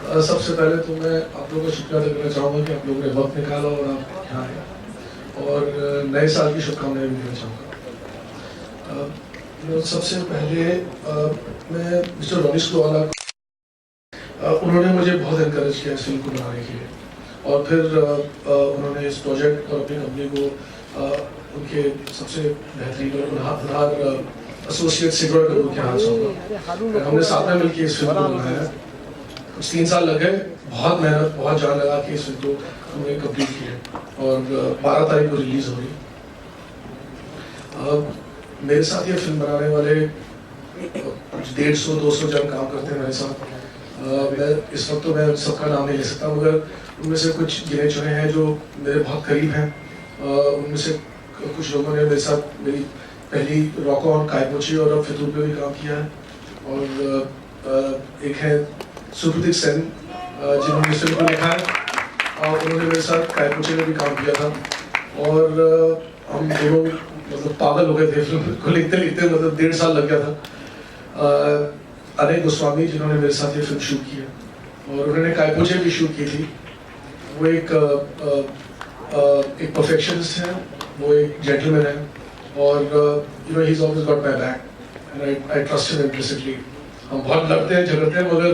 सबसे पहले तो मैं आप लोगों का शुक्रिया अदा करना चाहूँगा कि आप लोगों ने वक्त निकाला और आप यहाँ आए और नए साल की शुभकामनाएं भी देना चाहूँगा। सबसे पहले मैं मिस्टर रॉनिस वाला उन्होंने मुझे बहुत एनकरेज किया इस फिल्म को बनाने के लिए और फिर उन्होंने इस प्रोजेक्ट और अपनी कंपनी को उनके सबसे बेहतरीन और होनहार एसोसिएट सिगरेट कपूर के हाथ सौंपा। हमने साथ में मिलकर इस फिल्म को बनाया। कुछ 3 साल लगे, बहुत मेहनत, बहुत जान लगा कि इस फिल्म को हमने कंप्लीट किया और 12 तारीख को रिलीज हो रही। मेरे साथ ये फिल्म बनाने वाले कुछ 150-200 जन काम करते हैं मेरे साथ। मैं इस वक्त तो मैं सबका नाम नहीं ले सकता, मगर उनमें से कुछ गिने चुने हैं जो मेरे बहुत करीब हैं। उनमें से कुछ लोगों ने मेरे साथ मेरी पहली रॉक ऑन कायपोची और अब फितूर पे भी काम किया है और एक है सुप्रतीक सेन जिन्होंने इस फिल्म को लिखा है और उन्होंने मेरे साथ कायपोची में भी काम किया था और हम दोनों मतलब पागल हो गए थे फिल्म को लिखते लिखते, मतलब 1.5 साल लग गया था। अनय गोस्वामी जिन्होंने मेरे साथ ये फिल्म शूट की है और उन्होंने कायपोची भी शूट की थी। वो एक परफेक्शनिस्ट है, वो एक जेंटलमैन है और you know he is always got my back and I trust him implicitly. हम बहुत लड़ते हैं झगड़ते हैं मगर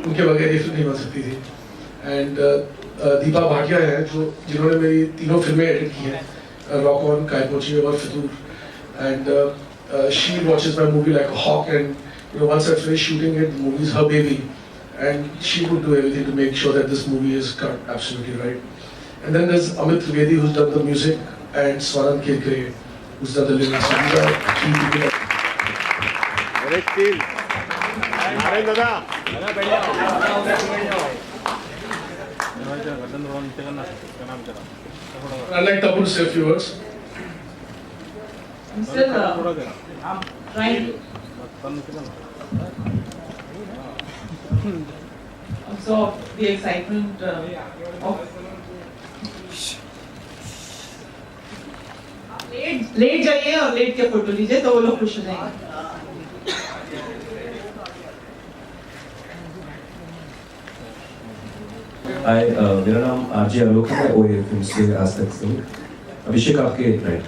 उनके बगैर ये फिल्म नहीं बन सकती थी। एंड दीपा भाटिया है जिन्होंने मेरी तीनों फिल्में एडिट की हैं, रॉक ऑन, कायपोची और Fitoor. And she watches my movie like a hawk and you know, once I finish shooting it, the movie is her baby, and she would do everything to make sure that this movie is cut absolutely right. And then there's Amit Trivedi, who's done the music, and Swaran Kirkare, who's done the lyrics. So these are three people. Great team. Naren dada. I'd like Tabu to say a few words. I'm still trying to absorb the excitement of late जाइए और late के photo लीजिए तो वो लोग खुश हो जाएंगे। हाय, मेरा नाम आरजे आलोक है, ओए फिल्म से आज तक से अभिषेक आपके राइट।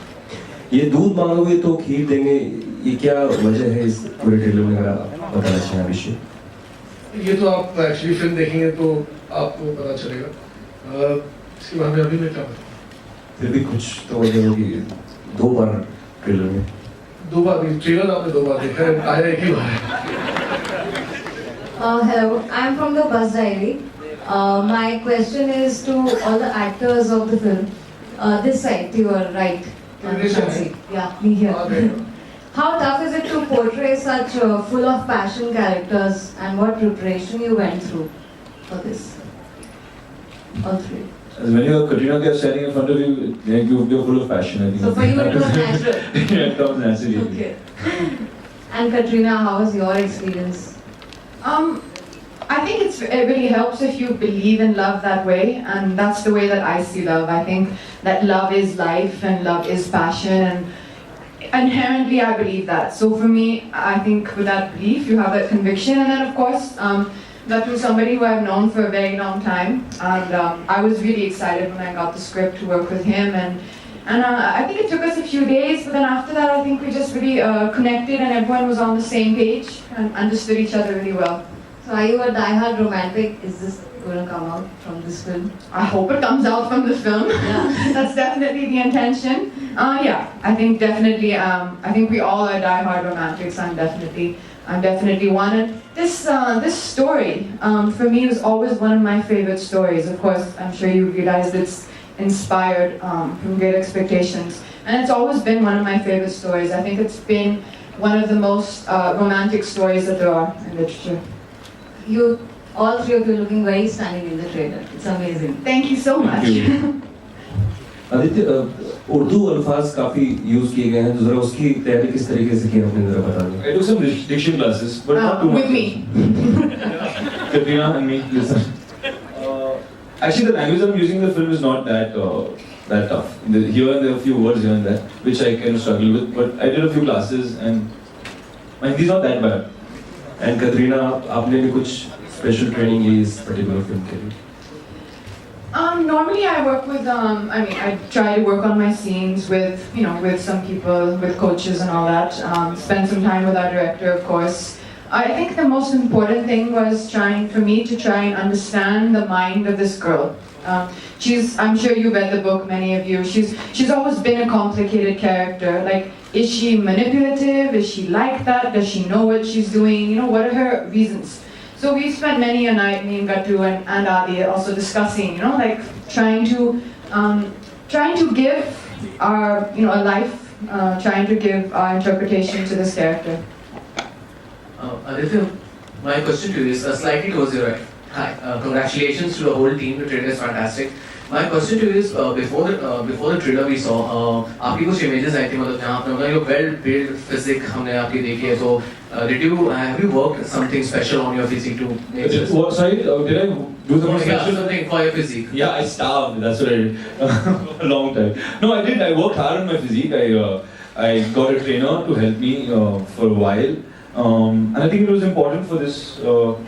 ये दूध मांगोगे तो खीर देंगे, ये क्या वजह है इस पूरे ट्रेलर में, अगर आप बताना चाहें अभिषेक? ये तो आप एक्चुअली फिल्म देखेंगे तो आपको पता चलेगा। इसके बारे में अभी मैं क्या बताऊं? फिर भी कुछ तो वजह होगी। 2 बार ट्रेलर में 2 बार नहीं, ट्रेलर आपने 2 बार देखा है, आया एक ही बार है। Hello, I'm from the Bus Diary. My question is to all the actors of the film. This side, to your right. Yeah, me here. How tough is it to portray such full of passion characters, and what preparation you went through for this? All three. When you have Katrina Kaif standing in front of you, you're full of passion. I think. So for you it was natural. Yeah, it comes naturally. Okay. And Katrina, how was your experience? I think it really helps if you believe in love that way, and that's the way that I see love. I think that love is life and love is passion, and inherently I believe that. So for me, I think with that belief, you have that conviction, and then of course, that was somebody who I've known for a very long time, and I was really excited when I got the script to work with him, and I think it took us a few days, but then after that, I think we just really connected, and everyone was on the same page and understood each other really well. So are you a die-hard romantic? Is this going to come out from this film? I hope it comes out from the film. Yeah. That's definitely the intention. Yeah, I think definitely. I think we all are die-hard romantics. I'm definitely one. And this story for me was always one of my favorite stories. Of course, I'm sure you realized it's inspired from Great Expectations, and it's always been one of my favorite stories. I think it's been one of the most romantic stories that there are in literature. You, all three of you, looking very stunning in the trailer. It's amazing. Thank you so much. Aditya, Urdu अल्फाज काफी use किए गए हैं, तो जरा उसकी तैयारी किस तरीके से की आपने, जरा बता दो। I took some diction classes, but not too much. With me. Katrina and me, listen. Actually, the language I'm using in the film is not that tough. Here and there are a few words here and there, which I kind of struggle with. But I did a few classes, and my Hindi is not that bad. And Katrina, आपने भी कुछ special training ली इस particular film के लिए? Normally I work with, I try to work on my scenes with, with some people, with coaches and all that. Spend some time with our director, of course. I think the most important thing was for me to try and understand the mind of this girl. I'm sure you read the book, many of you. She's always been a complicated character. Like, is she manipulative? Is she like that? Does she know what she's doing? What are her reasons? So we spent many a night, me and Gatu and Adi, also discussing, trying to give our, a life, trying to give our interpretation to this character. Aditya, my question to you is slightly towards your right. Hi, congratulations to the whole team. The trailer is fantastic. My question to you is before the trailer we saw, आपकी कुछ images आई थी मतलब जहाँ आपने your well-built physique हमने आपकी देखी है तो have you worked something special on your physique to make this? What, sorry, did I do something special? Something for your physique. Yeah, I starved. That's what I did. A long time. No, I did. I worked hard on my physique. I got a trainer to help me for a while, and I think it was important for this role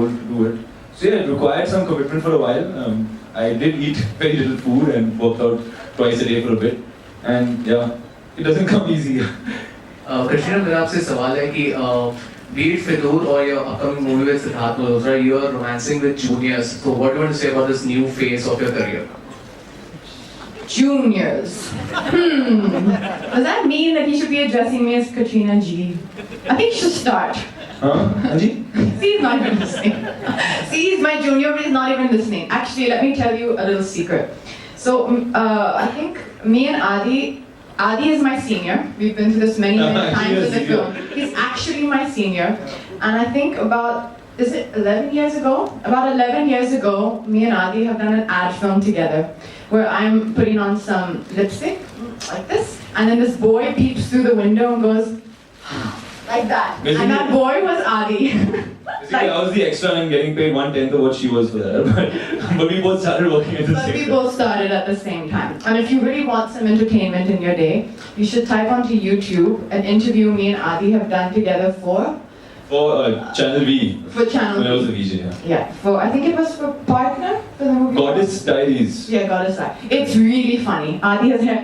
to do it. So yeah, it required some commitment for a while. I did eat very little food and worked out twice a day for a bit, and yeah, it doesn't come easy. Katrina, मेरा आपसे सवाल है कि be it Fidoor or your upcoming movie with Siddharth Malhotra, you are romancing with juniors. So what do you want to say about this new phase of your career? Juniors. Does that mean that he should be addressing me as Katrina G? I think he should start. Huh? Anji? See, he's not even listening. See, he's my junior, but he's not even listening. Actually, let me tell you a little secret. So, I think me and Adi is my senior. We've been through this many times in the film. He's actually my senior. And I think about 11 years ago? About 11 years ago, me and Adi have done an ad film together where I'm putting on some lipstick, like this, and then this boy peeps through the window and goes, like that. Basically, and that boy was Adi. Basically, I was the extra and I'm getting paid 1/10 of what she was for that. But we both started working at the But same we time. both started at the same time. And if you really want some entertainment in your day, you should type onto YouTube an interview me and Adi have done together for Channel V. Channel When I was a V. VJ, yeah. Yeah, I think it was for Partner, for the movie. Goddess Diaries. Yeah, Goddess Diaries. It's really funny. Adi has hair,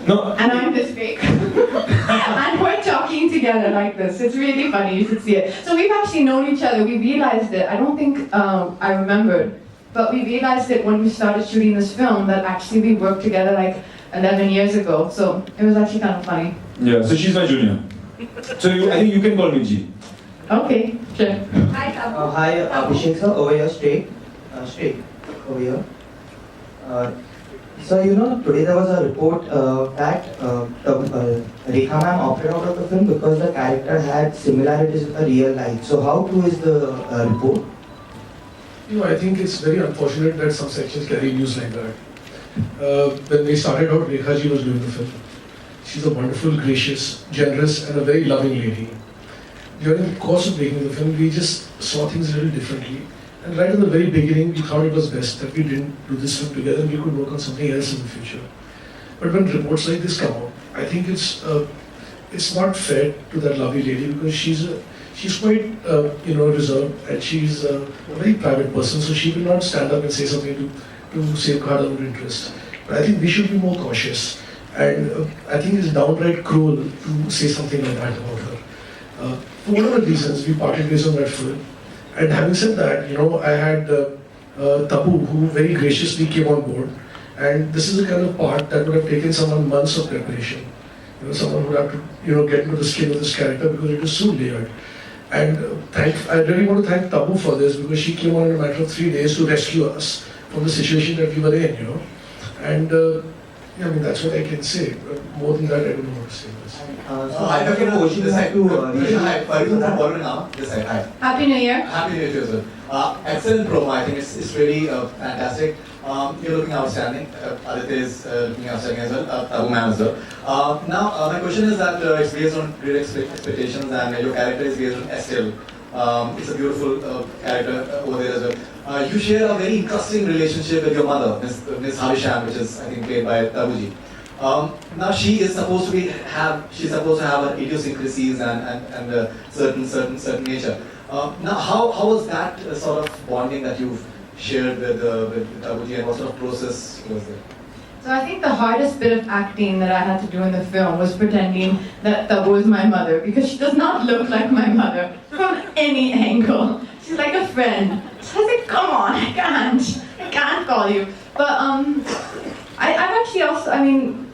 No. and I'm this big. And we're talking together like this. It's really funny, you should see it. So we've actually known each other. We realized it. I don't think I remembered, but we realized it when we started shooting this film that actually we worked together like 11 years ago. So it was actually kind of funny. Yeah, so she's my junior. So I think you can call me G. Okay, sure. Hi, Tabu. Hi, Abhishek sir, over here, straight, over here. So today there was a report that Rekha ma'am opted out of the film because the character had similarities with the real life. So how true is the report? I think it's very unfortunate that some sections carry news like that. When we started out, Rekha ji was doing the film. She's a wonderful, gracious, generous, and a very loving lady. During the course of making the film, we just saw things a little differently. And right at the very beginning, we thought it was best that we didn't do this film together and we could work on something else in the future. But when reports like this come out, I think it's not fair to that lovely lady because she's quite reserved and she's a very private person, so she will not stand up and say something to safeguard our interest. But I think we should be more cautious. And I think it's downright cruel to say something like that about her. For whatever reasons, we parted ways on that film. And having said that, I had Tabu, who very graciously came on board. And this is the kind of part that would have taken someone months of preparation. Someone would have to, get into the skin of this character because it is so layered. And I really want to thank Tabu for this because she came on in a matter of 3 days to rescue us from the situation that we were in, And that's what I can say. More than that, I don't know what to say. So I have a question to Hi, Farid from Bollywood this side. Hi. Happy New Year. Happy New Year to you as well. Excellent promo. I think it's really fantastic. You're looking outstanding. Aditya is looking outstanding as well. Tabu ma'am as well. Now, my question is that it's based on great expectations and your character is based on Estelle. It's a beautiful character over there as well. You share a very interesting relationship with your mother, Miss Havisham, which is I think played by Tabuji. Now she is supposed to have her idiosyncrasies and certain nature. Now, how was that sort of bonding that you've shared with Tabuji, and what sort of process was there? So I think the hardest bit of acting that I had to do in the film was pretending that Tabu was my mother, because she does not look like my mother from any angle. She's like a friend. So I was like, come on, I can't call you. But I've actually also, I mean,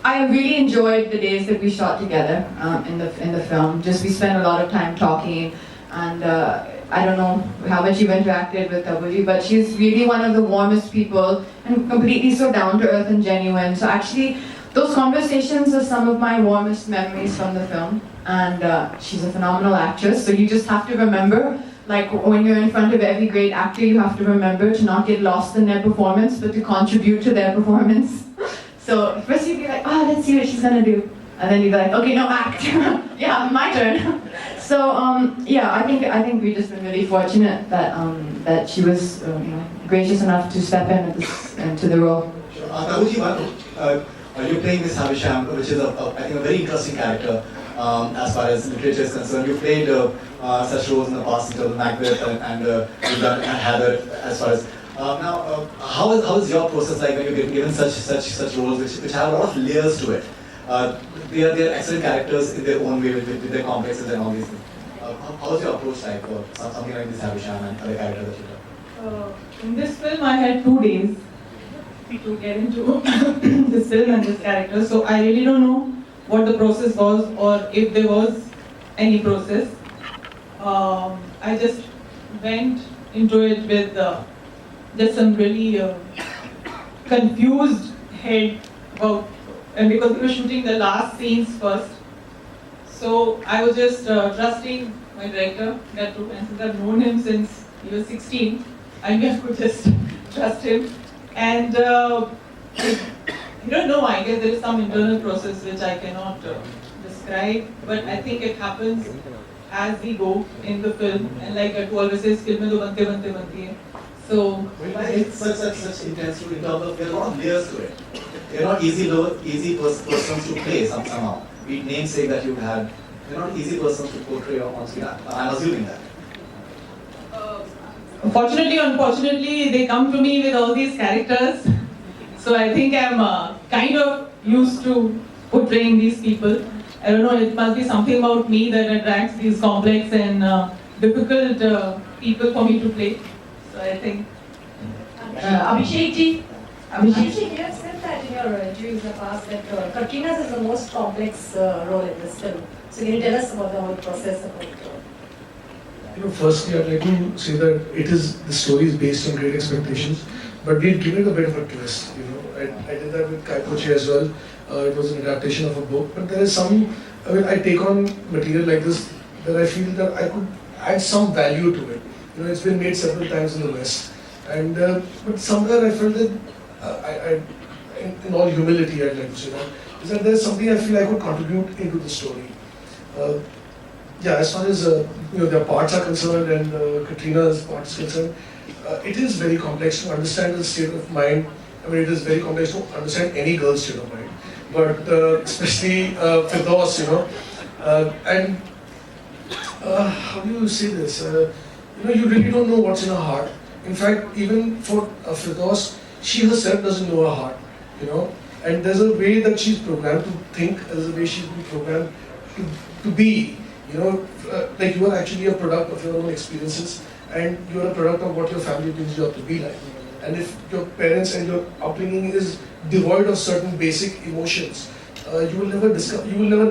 I really enjoyed the days that we shot together in the film. Just we spent a lot of time talking, and I don't know how much you've interacted with Tabuji, but she's really one of the warmest people and completely so down to earth and genuine. So actually, those conversations are some of my warmest memories from the film. And she's a phenomenal actress, so you just have to remember, like when you're in front of every great actor, you have to remember to not get lost in their performance, but to contribute to their performance. So first you'd be like, oh, let's see what she's gonna do. And then you'd be like, okay, no, act. Yeah, my turn. So yeah, I think we've just been really fortunate that that she was gracious enough to step into the role. Sure. Tabuji, you're playing Miss Havisham, which is I think a very interesting character as far as literature is concerned. You've played such roles in the past in terms of Macbeth and you've done Heather as far as. Now, how is your process like when you're given such roles which have a lot of layers to it? They are excellent characters in their own way with their complexes and all these things. How is your approach like for something like this Havisham and other characters that you have? In this film, I had 2 days to get into this film and this character, so I really don't know what the process was or if there was any process. I just went into it with just some really confused head about, and because we were shooting the last scenes first, so I was just trusting my director, Gattu, and since I've known him since he was 16, I knew I could just trust him. And I don't know, I guess there is some internal process which I cannot describe, but I think it happens as we go in the film, and like Gattu always says, film mein to bante hai. So it's such intense in terms of there are a lot of layers to it. They're not easy persons to play somehow. Be namesake that you've had. They're not easy persons to portray on screen. I'm assuming that. Fortunately or unfortunately, they come to me with all these characters. So I think I'm kind of used to portraying these people. I don't know, it must be something about me that attracts these complex and difficult people for me to play. So I think. Abhishek ji, you have said that in your interviews in the past that Katrina's is the most complex role in this film. So can you tell us about the whole process of it? Firstly, I'd like to say that the story is based on great expectations, but we've given it a bit of a twist. I did that with Kai Poche as well. It was an adaptation of a book, but there is I take on material like this that I feel that I could add some value to it. It's been made several times in the West, and but somewhere I felt that in all humility, I'd like to say that, is that there's something I feel I could contribute into the story. As far as their parts are concerned and Katrina's part is concerned, it is very complex to understand the state of mind. It is very complex to understand any girl's state of mind, but especially Firdaus, and how do you say this? You really don't know what's in her heart. In fact, even for Firdaus, she herself doesn't know her heart, and there's a way that she's programmed to think, there's a way she's been programmed to be. Like you are actually a product of your own experiences, and you are a product of what your family brings you up to be like. And if your parents and your upbringing is devoid of certain basic emotions, you will never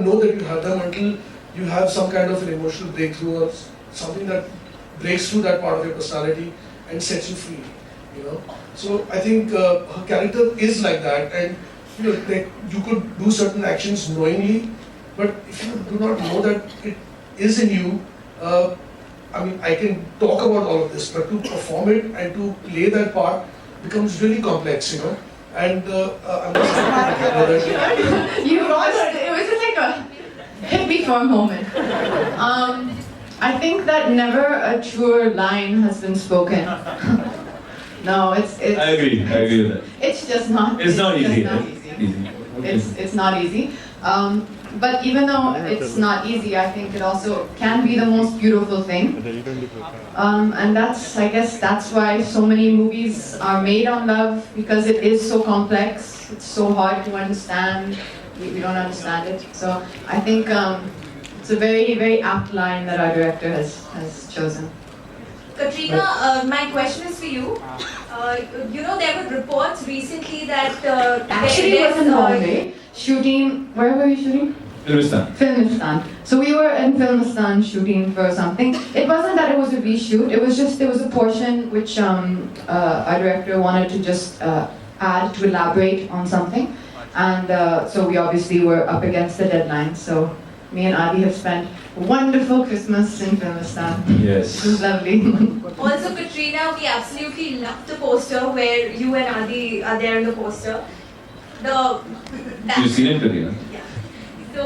know that you have them until you have some kind of an emotional breakthrough or something that breaks through that part of your personality and sets you free. So I think her character is like that, and you could do certain actions knowingly, but if you do not know that it is in you, I can talk about all of this, but to perform it and to play that part becomes really complex, And I'm just it was just like a hit me for a moment. I think that never a truer line has been spoken. No, it's. I agree with that. It's just not. It's not easy. It's not easy. but even though it's not easy, I think it also can be the most beautiful thing. And I guess that's why so many movies are made on love, because it is so complex. It's so hard to understand. We don't understand it. So I think it's a very, very apt line that our director has chosen. Katrina, my question is for you. You know, there were reports recently that Actually, it was in Bombay shooting. Where were we shooting? Filmistan. Filmistan. So we were in Filmistan shooting for something. It wasn't that it was a reshoot. It was just there was a portion which our director wanted to just add to elaborate on something, and so we obviously were up against the deadline. So me and Adi have spent a wonderful Christmas in Filmistan. Yes. It was lovely. Also, Katrina, we absolutely loved the poster where you and Adi are there in the poster. You've seen it, Katrina? Yeah. So,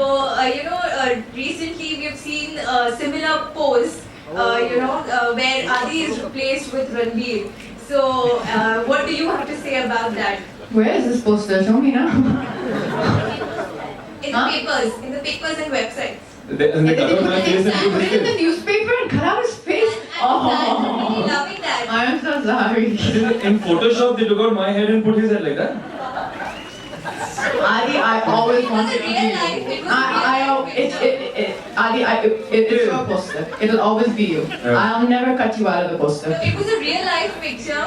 recently we have seen a similar pose, where Adi is replaced with Ranveer. So, what do you have to say about that? Where is this poster? Show me now. In the papers and websites. They cut out my face and put Put his it in the face. newspaper and cut out his face. I'm really loving that. I am so sorry. In Photoshop, they took out my head and put his head like that. Adi, I always It was wanted a to real be life. you. It was a real life picture. Adi, it's your poster. It'll always be you. Yeah. I'll never cut you out of the No, poster. it was a real life picture.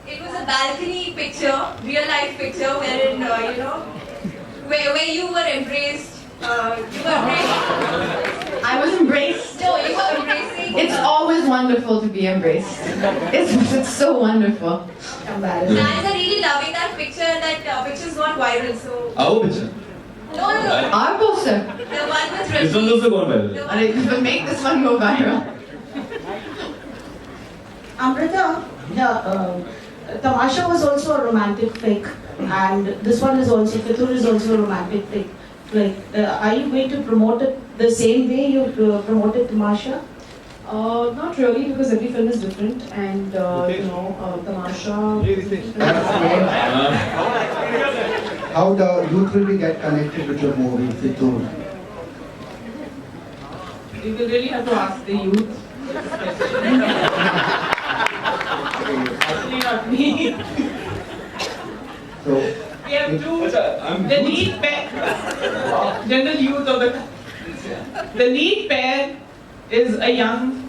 It was a balcony picture, real life picture, wherein where you were embraced. I was embraced. No, you were embracing. It's always wonderful to be embraced. It's so wonderful. Fans are really loving that picture, and that picture's gone viral. So Our picture. no. Our poster. The one with This one's also gone viral. The one Adi, we'll make this one go viral. Amrita, Tamasha was also a romantic flick, and this one is also, Fitur is also a romantic flick. Are you going to promote it the same way you promoted Tamasha? Not really, because every film is different, and Tamasha. How the youth will be get connected with your movie, Fitur? You will really have to ask the youth. Actually, not me. So, We have the lead pair, general youth of the lead pair is a young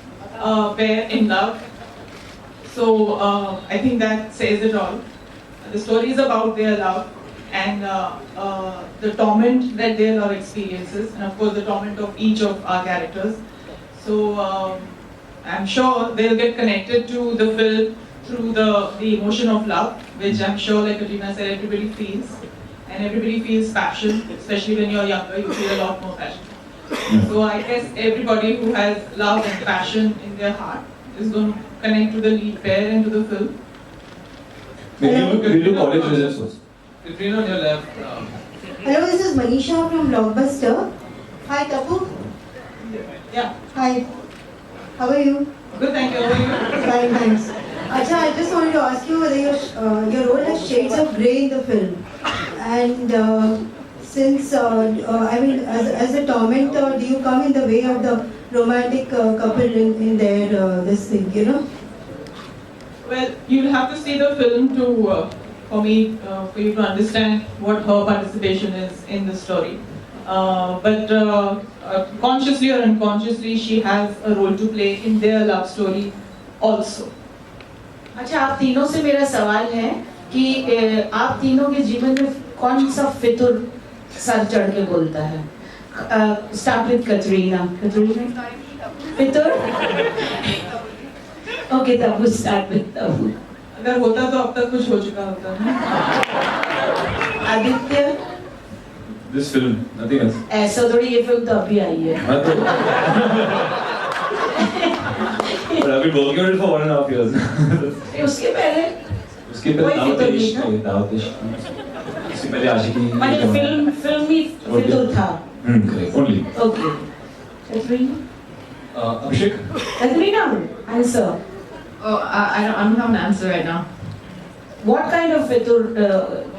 pair in love. So I think that says it all. The story is about their love and the torment that their love experiences, and of course the torment of each of our characters. So I'm sure they'll get connected to the film through the emotion of love, which I'm sure, like Katrina said, everybody feels. And everybody feels passion, especially when you're younger, you feel a lot more passion. So I guess everybody who has love and passion in their heart is going to connect to the lead pair and to the film. We'll do college results first. Katrina on your left. Hello, this is Manisha from Blockbuster. Hi, Tapu. Yeah, Hi. How are you? good, thank you. How are you? Fine, thanks. Acha, I just wanted to ask you whether your role has shades of grey in the film. And since, as a tormentor, do you come in the way of the romantic couple in their, this thing, you know? Well, you'll have to see the film to, for you to understand what her participation is in the story. But consciously or unconsciously, she has a role to play in their love story also. अच्छा, आप तीनों से मेरा सवाल है कि आप तीनों के जीवन में कौन सा फितुर सर चढ़ के बोलता है? Start with Katrina. Katrina? फितुर? Okay, Tabu, start with Tabu. अगर होता तो अब तक कुछ हो चुका होता है. Aditya? This film, nothing else. ऐसा थोड़ी ये फिल्म तो अभी आई है. But I've been working on it for 1.5 years. उसके पहले? उसके पहले दावतेश. इससे पहले आशिकी. माने फिल्म ही फितुर था. Correct. Only. Okay. Katrina? Abhishek. Katrina, answer. Oh, I don't have an answer right now. What kind of fitur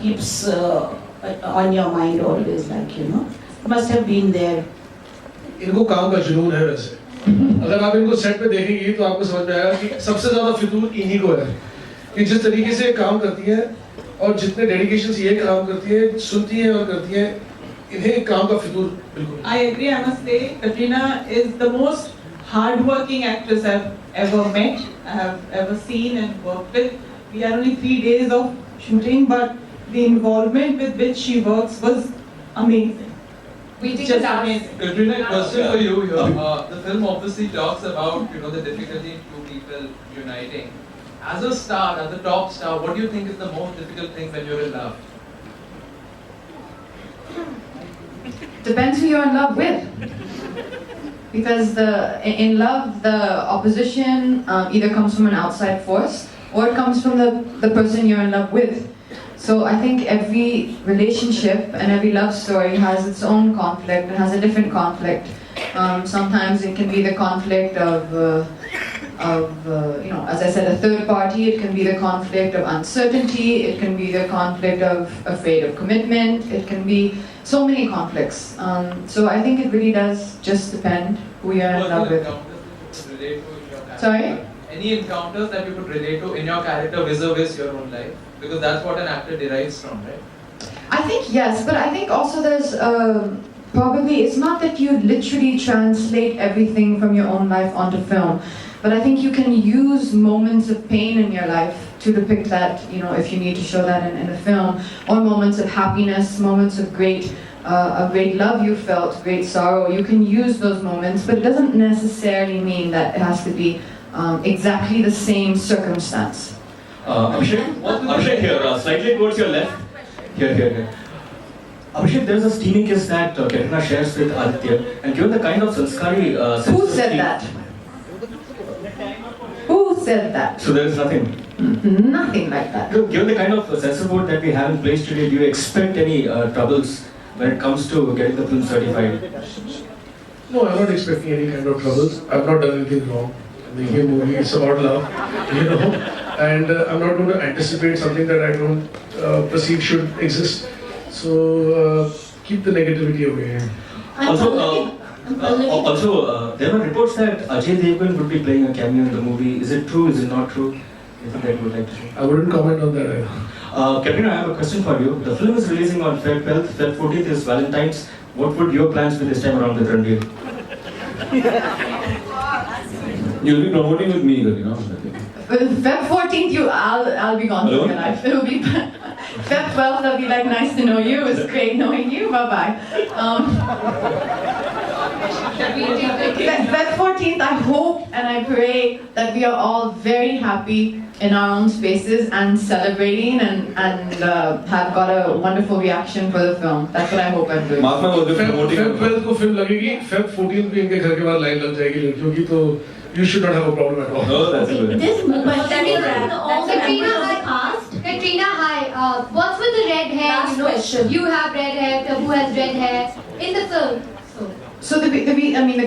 keeps on your mind always, like, you know? must have been there. इनको काम का जुनून है वैसे. अगर आप इनको set पे देखेंगी तो आपको समझ में आएगा कि सबसे ज्यादा फितूर इन्हीं को है कि जिस तरीके से काम करती हैं और जितने डेडिकेशन से ये काम करती हैं, सुनती हैं और करती हैं, इन्हें काम का फितूर बिल्कुल. I agree. I must say, Katrina is the most hardworking actress I've ever met, I have ever seen and worked with. We had only 3 days of shooting, but the involvement with which she works was amazing. We think Just that amazing. Katrina, question for you here. The film obviously talks about the difficulty in two people uniting. As a star, as a top star, what do you think is the most difficult thing when you're in love? depends who you're in love with. Because in love, the opposition either comes from an outside force or it comes from the person you're in love with. So I think every relationship and every love story has its own conflict and has a different conflict. Sometimes it can be the conflict of as I said, a third party. It can be the conflict of uncertainty. It can be the conflict of afraid of commitment. It can be so many conflicts. So I think it really does just depend who you're in love with. Relate to in your character? Sorry? Any encounters that you could relate to in your character vis-a-vis your own life? Because that's what an actor derives from, right? I think yes, but I think also there's probably, it's not that you literally translate everything from your own life onto film, but I think you can use moments of pain in your life to depict that, if you need to show that in a film, or moments of happiness, moments of great love you felt, great sorrow. You can use those moments, but it doesn't necessarily mean that it has to be exactly the same circumstance. Abhishek here, slightly towards your left. Here. Abhishek, there is a steamy kiss that Katrina shares with Aditya, and given the kind of sanskari... Who said that? Who said that? So there is nothing? Nothing like that. Given the kind of censor board that we have in place today, do you expect any troubles when it comes to getting the film certified? No, I'm not expecting any kind of troubles. I've not done anything wrong. Making a movie, it's about love, and I'm not going to anticipate something that I don't perceive should exist. So keep the negativity away. Also, there were reports that Ajay Devgan would be playing a cameo in the movie. Is it true? Is it not true? Anything that you would like to say? I wouldn't comment on that either. Katrina, I have a question for you. The film is releasing on Feb 12th. Feb 14th is Valentine's. What would your plans be this time around with Ranveer? You'll be promoting with me, Katrina. Feb 14th, I'll be gone from your life. It'll be Feb 12th. I'll be like, nice to know you. It was great knowing you. Bye bye. Feb 14th. I hope and I pray that we are all very happy in our own spaces and celebrating and have got a wonderful reaction for the film. That's what I hope I'm doing. Feb 12th को film लगेगी. Feb 14th भी इनके घर के बाहर line लग जाएगी लड़कियों की, तो you should not have a problem at all. Oh, that's good. This Katrina, hi. What's with the red hair? Last question. You have red hair. Tabu has red hair in the film. So the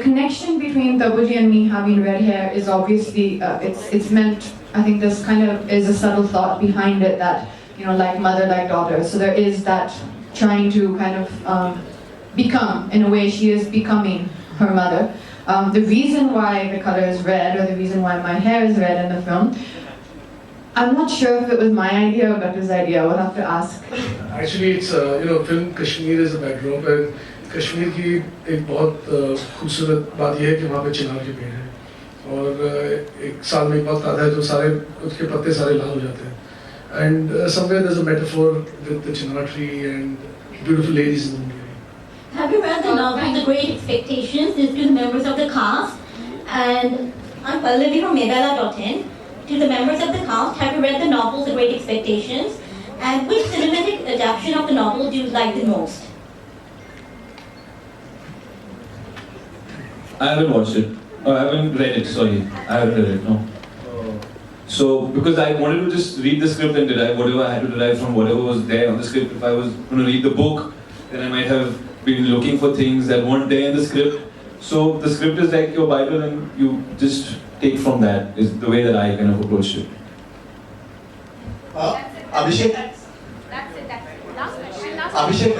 connection between Tabuji and me having red hair is obviously it's meant. I think there's kind of is a subtle thought behind it that like mother, like daughter. So there is that trying to kind of become, in a way, she is becoming her mother. The reason why the color is red, or the reason why my hair is red in the film, I'm not sure if it was my idea or Becca's idea. I would have to ask. Actually, it's film Kashmir is a backdrop, and Kashmir की एक बहुत खूबसूरत बात यह है कि वहाँ पे चिनार के पेड़ हैं और एक साल में एक वक्त आता है तो सारे उसके पत्ते सारे लाल हो जाते हैं and somewhere there's a metaphor with the chinar tree and beautiful ladies in the movie. Have you read the novel The Great Expectations? This to the members of the cast. And I'm Pallavi from Megala.in. To the members of the cast, have you read the novel The Great Expectations? And which cinematic adaptation of the novel do you like the most? I haven't watched it. I haven't read it, sorry. I haven't read it, no. So, because I wanted to just read the script and derive whatever I had to derive from whatever was there on the script. If I was going to read the book, then I might have been looking for things that weren't there in the script. So, the script is like your Bible and you just take from that, is the way that I kind of approached it. Abhishek? That's it. Last question. Abhishek,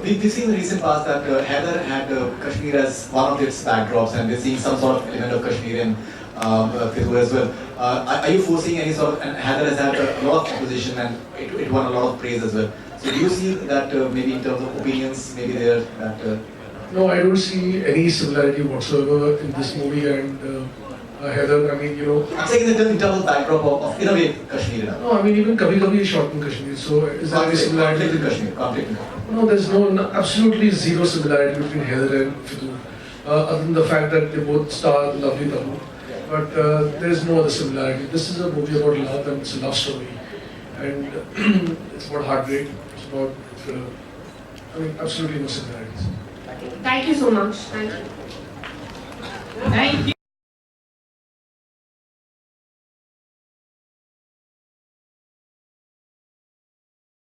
we've seen in the recent past that Heather had Kashmir as one of its backdrops, and we're seeing some sort of element of Kashmir in Fitur as well. Are you foreseeing any sort of, and Heather has had a lot of opposition and it won a lot of praise as well. So do you see that maybe in terms of opinions, maybe there that... No, I don't see any similarity whatsoever in this movie and Heather. I mean, you know. I'm saying in terms of backdrop of in a way, Kashmir. No, I mean even Kabhi Kabhi is shot in Kashmir. So is there any similarity? Conflict in Kashmir. Conflict in Kashmir. No, there's absolutely zero similarity between Heather and Fitur, other than the fact that they both star lovely Tabu. But there's no other similarity. This is a movie about love and it's a love story, and it's about heartbreak. It's about I mean absolutely no similarities. Thank you so much. Thank you. Thank you.